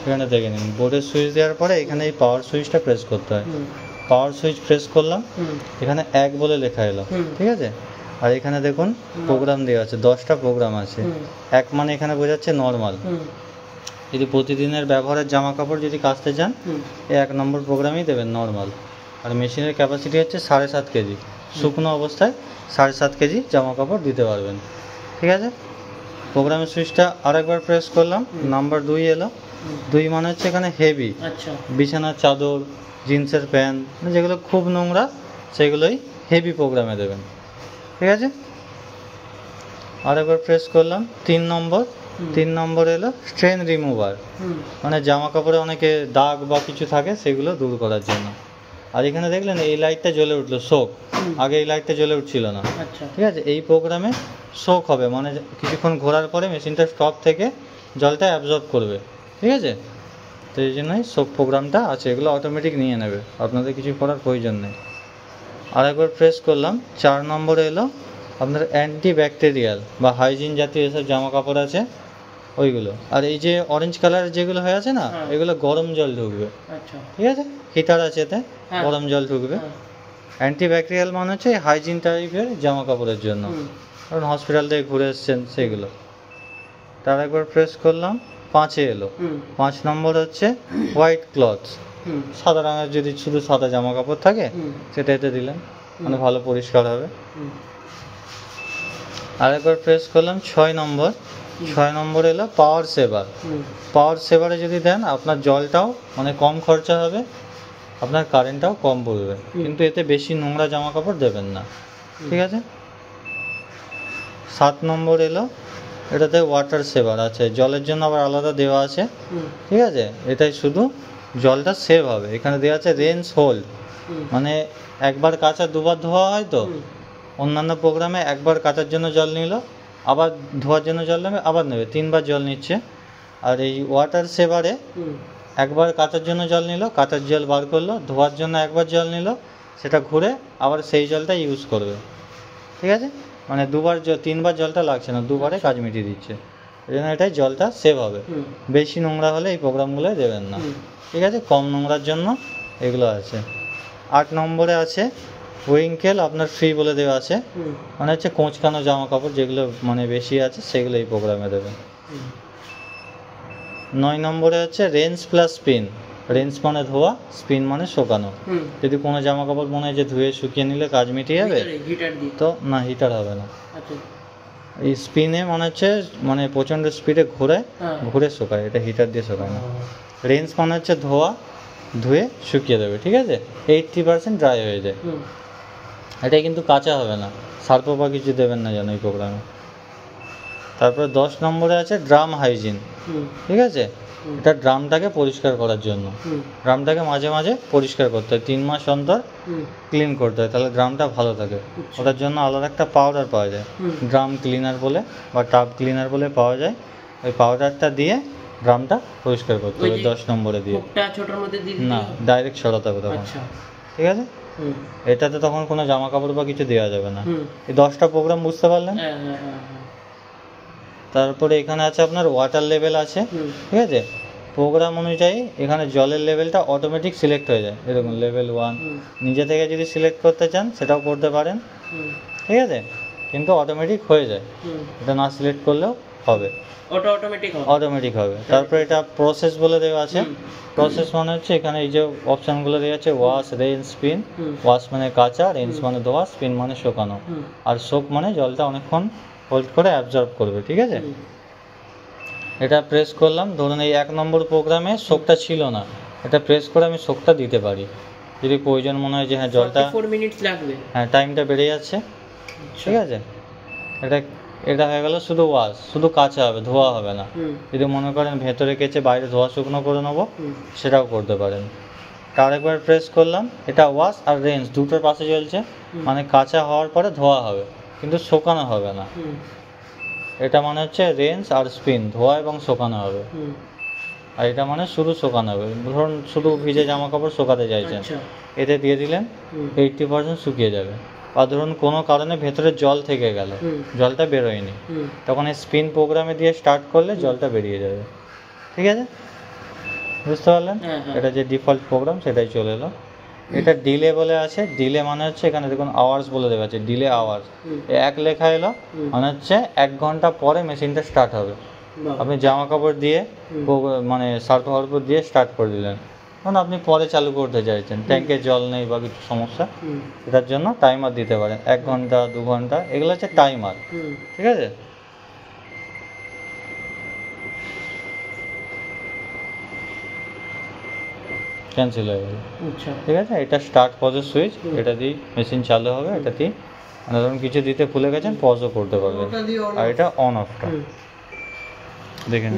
এখানে দেখে নিন, বোর্ডের সুইচ দেওয়ার পরে এখানে এই পাওয়ার সুইচটা প্রেস করতে হয়। পাওয়ার সুইচ প্রেস করলাম, এখানে 1 বলে লেখা এলো, ঠিক আছে। আর এখানে দেখুন প্রোগ্রাম দেওয়া আছে, 10টা প্রোগ্রাম আছে। 1 মানে এখানে বোঝাচ্ছে নর্মাল। যদি প্রতিদিনের ব্যবহারের জামা কাপড় যদি কাচতে চান, এই 1 নম্বর প্রোগ্রামই দেবেন নর্মাল। আর মেশিনের ক্যাপাসিটি হচ্ছে 7.5 কেজি। শুকনো অবস্থায় 7.5 কেজি জামা কাপড় দিতে পারবেন, ঠিক আছে। প্রোগ্রামের সুইচটা আরেকবার প্রেস করলাম, নাম্বার 2 এলো। 2 মানে হচ্ছে এখানে হেভি, বিছানার চাদর, জিন্সের প্যান্ট, যেগুলো খুব নোংরা সেগুলোই হেভি প্রোগ্রামে দেবেন, ঠিক আছে। আরেকবার প্রেস করলাম, 3 নম্বর এলো স্ট্রেন রিমুভার, মানে জামা কাপড়ে অনেকে দাগ বা কিছু থাকে সেগুলো দূর করার জন্য। আর এখানে দেখলেন এই লাইটটা জ্বলে উঠলো, শোক। আগে এই লাইটটা জ্বলে উঠছিল না, ঠিক আছে। এই প্রোগ্রামে শোক হবে, মানে কিছুক্ষণ ঘোরার পরে মেশিনটা স্টপ থেকে জলটা অ্যাবজর্ব করবে, ঠিক আছে। তো এই জন্যই শোক প্রোগ্রামটা আছে, এগুলো অটোমেটিক নিয়ে নেবে, আপনাদের কিছু করার প্রয়োজন নেই। আর একবার প্রেস করলাম, 4 নম্বরে এলো আপনার অ্যান্টি ব্যাকটেরিয়াল বা হাইজিন জাতীয় এসব জামা কাপড় আছে ওইগুলো। আর এই যে অরেঞ্জ কালারের যেগুলো হয়ে আছে না, এগুলো গরম জল ঢুকবে, ঠিক আছে। হিটার আছে এতে, গরম জল ঢুকবে। অ্যান্টি ব্যাকটেরিয়াল মানে হচ্ছে হাইজিন টাইপের জামা কাপড়ের জন্য, কারণ হসপিটাল থেকে ঘুরে এসছেন সেগুলো। তার একবার প্রেস করলাম, 5-এ এলো। 5 নম্বর হচ্ছে হোয়াইট ক্লথ, সাদা রঙের যদি শুধু সাদা জামা কাপড় থাকে সেটা এতে দিলেন, মানে ভালো পরিষ্কার হবে। আরেকবার প্রেস করলাম, 6 নম্বর এলো পাওয়ার সেভার। পাওয়ার সেভারে যদি দেন আপনার জলটাও মানে কম খরচা হবে, আপনার কারেন্টটাও কম পড়বে, কিন্তু এতে বেশি নোংরা জামা কাপড় দেবেন না, ঠিক আছে। 7 নম্বর এলো, এটাতে ওয়াটার সেভার আছে, জলের জন্য আবার আলাদা দেওয়া আছে, ঠিক আছে। এটাই শুধু জলটা সেভ হবে। এখানে দেওয়া আছে রেঞ্জ হোল্ড, মানে একবার কাচা 2বার ধোয়া হয় তো, অন্যান্য প্রোগ্রামে একবার কাচার জন্য জল নিল, আবার ধোয়ার জন্য জল নেবে, আবার নেবে, 3বার জল নিচ্ছে। আর এই ওয়াটার সেভারে একবার কাচার জন্য জল নিল, কাচার জল বার করলো, ধোয়ার জন্য একবার জল নিল, সেটা ঘুরে আবার সেই জলটা ইউজ করবে, ঠিক আছে। মানে 3বার জলটা লাগছে না, 2বারে কাজ মিটিয়ে দিচ্ছে। এই জন্য এটাই জলটা সেভ হবে। বেশি নোংরা হলে এই প্রোগ্রামগুলো দেবেন না, ঠিক আছে। কম নোংরার জন্য এগুলো আছে। 8 নম্বরে আছে উইঙ্কেল, আপনার ফ্রি বলে দেওয়া আছে, মানে হচ্ছে কোঁচকানো জামা কাপড় যেগুলো মানে বেশি আছে সেগুলো এই প্রোগ্রামে দেবেন। 9 নম্বরে হচ্ছে রেঞ্জ প্লাস স্পিন। রেঞ্জ মানে ধোয়া, স্পিন মানে শোকানো। যদি কোনো জামা কাপড় মনে হয় যে ধুয়ে শুকিয়ে নিলে কাজ মিটিয়ে যাবে, তো না, হিটার হবে না। এই স্পিনে মানে হচ্ছে মানে প্রচণ্ড স্পিডে ঘুরে শোকায়, এটা হিটার দিয়ে শোকায় না। রেঞ্জ মানে হচ্ছে ধুয়ে শুকিয়ে দেবে, ঠিক আছে, 80% ড্রাই হয়ে যায়। এটা কিন্তু কাঁচা হবে না, সার্ফ বা কিছু দেবেন না যেন এই প্রোগ্রামে। তারপরে 10 নম্বরে আছে ড্রাম হাইজিন, ঠিক আছে। এটা ড্রামটাকে পরিষ্কার করার জন্য, ড্রামটাকে মাঝে মাঝে পরিষ্কার করতে হয়, 3 মাস অন্তর ক্লিন করতে হয়, তাহলে ড্রামটা ভালো থাকে। ওটার জন্য আলাদা একটা পাউডার পাওয়া যায়, ড্রাম ক্লিনার বলে বা টাব ক্লিনার বলে পাওয়া যায়। ওই পাউডারটা দিয়ে ড্রামটা পরিষ্কার করতে হবে 10 নম্বরে দিয়ে, না ডাইরেক্ট সরাতে হবে তখন, ঠিক আছে। এটাতে তখন কোনো জামা কাপড় বা কিছু দেওয়া যাবে না। এই 10টা প্রোগ্রাম বুঝতে পারলেন। তারপরে এখানে আছে আপনার ওয়াটার লেভেল আছে, ঠিক আছে। প্রোগ্রাম অনুযায়ী এখানে জলের লেভেলটা অটোমেটিক সিলেক্ট হয়ে যায়, এরকম লেভেল 1। নিজে থেকে যদি সিলেক্ট করতে চান সেটাও করতে পারেন, ঠিক আছে, কিন্তু অটোমেটিক হয়ে যায়, এটা না সিলেক্ট করলেও হবে, অটোমেটিক হবে। তারপরে এটা প্রসেস বলে দেওয়া আছে। প্রসেস মানে হচ্ছে এখানে এই যে অপশানগুলো দেওয়া আছে, ওয়াশ, রেঞ্জ, স্পিন। ওয়াশ মানে কাঁচা, রেঞ্জ মানে ধোয়া, স্পিন মানে শোকানো, আর সোক মানে জলটা অনেকক্ষণ হোল্ড করে অ্যাবজর্ব করবে, ঠিক আছে। এটা প্রেস করলাম, ধরুন এই 1 নম্বর প্রোগ্রামে সোকটা ছিল না, এটা প্রেস করে আমি সোকটা দিতে পারি যদি প্রয়োজন মনে হয় যে হ্যাঁ জলটা 4 মিনিট লাগবে, হ্যাঁ টাইমটা বেড়ে যাচ্ছে, ঠিক আছে। এটা হয়ে গেল শুধু ওয়াশ, শুধু কাঁচা হবে, ধোয়া হবে না। যদি মনে করেন ভেতরে কেচে বাইরে ধোয়া শুকনো করে নেবো, সেটাও করতে পারেন। আরেকবার প্রেস করলাম, এটা ওয়াশ আর রেঞ্জ দুটোর পাশে চলছে, মানে কাঁচা হওয়ার পরে ধোয়া হবে কিন্তু শোকানো হবে না। এটা মানে হচ্ছে রেঞ্জ আর স্পিন, ধোয়া এবং শোকানো হবে। আর এটা মানে শুধু শোকানো হবে, ধরুন শুধু ভিজে জামা কাপড় শোকাতে চাইছেন, এতে দিয়ে দিলেন 80% শুকিয়ে যাবে। বা ধরুন কোনো কারণে ভেতরে জল থেকে গেল, জলটা বেরোয়নি, তখন এই স্পিন প্রোগ্রামে দিয়ে স্টার্ট করলে জলটা বেরিয়ে যাবে। ঠিক আছে, বুঝতে পারলেন? এটা যে ডিফল্ট প্রোগ্রাম সেটাই চলে এলো। এটা ডিলে বলে আছে, ডিলে মানে হচ্ছে এখানে দেখুন আওয়ার্স বলে দেওয়া আছে, ডিলে আওয়ার্স, 1 লেখা এলো মানে হচ্ছে 1 ঘন্টা পরে মেশিনটা স্টার্ট হবে। আপনি জামা কাপড় দিয়ে মানে সার্ফ হারপুর দিয়ে স্টার্ট করে দিলেন, কারণ আপনি পরে চালু করতে চাইছেন, ট্যাঙ্কে জল নেই বা কিছু সমস্যা, এটার জন্য টাইমার দিতে পারেন, 1 ঘন্টা 2 ঘন্টা, এগুলো হচ্ছে টাইমার। ঠিক আছে, ক্যান্সেল হয়ে গেল। ঠিক আছে, এটা স্টার্ট পজের সুইচ, এটা দিয়ে মেশিন চালু হবে, এটা দিয়ে মানে ধরুন কিছু দিতে ভুলে গেছেন পজও করতে পারবেন, আর এটা অন অফটা দেখেন।